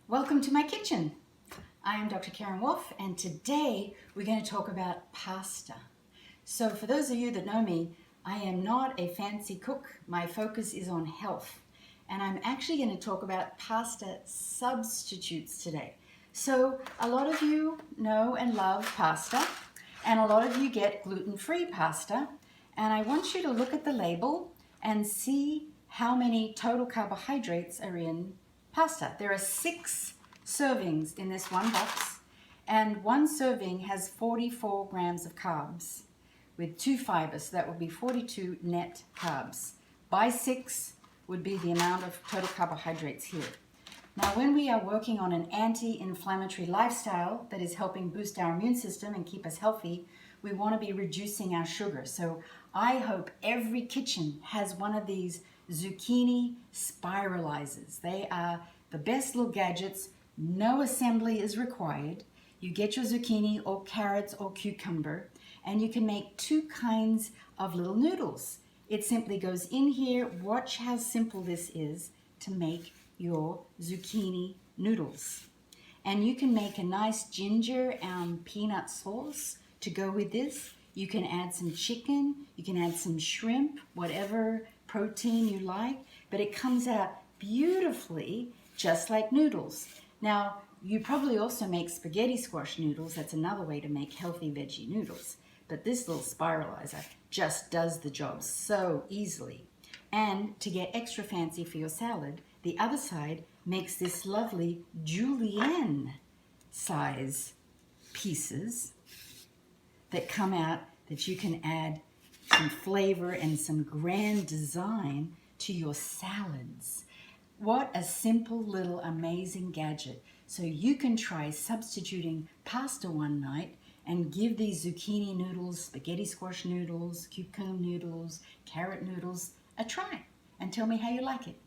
Welcome to my kitchen. I am Dr. Karen Wolf, and today we're going to talk about pasta. So for those of you that know me, I am not a fancy cook. My focus is on health, and I'm actually going to talk about pasta substitutes today. So a lot of you know and love pasta, and a lot of you get gluten-free pasta, and I want you to look at the label and see how many total carbohydrates are in pasta. There are 6 servings in this one box, and one serving has 44 grams of carbs with 2 fibers, so that would be 42 net carbs. By 6 would be the amount of total carbohydrates here. Now, when we are working on an anti-inflammatory lifestyle that is helping boost our immune system and keep us healthy, we want to be reducing our sugar. So I hope every kitchen has one of these zucchini spiralizers. They are the best little gadgets. No assembly is required. You get your zucchini or carrots or cucumber, and you can make 2 kinds of little noodles. It simply goes in here. Watch how simple this is to make your zucchini noodles. And you can make a nice ginger and peanut sauce to go with this. You can add some chicken, you can add some shrimp, whatever protein you like, but it comes out beautifully just like noodles. Now, you probably also make spaghetti squash noodles. That's another way to make healthy veggie noodles. But this little spiralizer just does the job so easily. And to get extra fancy for your salad, the other side makes this lovely julienne size pieces that come out that you can add some flavor and some grand design to your salads. What a simple little amazing gadget. So you can try substituting pasta one night and give these zucchini noodles, spaghetti squash noodles, cucumber noodles, carrot noodles a try and tell me how you like it.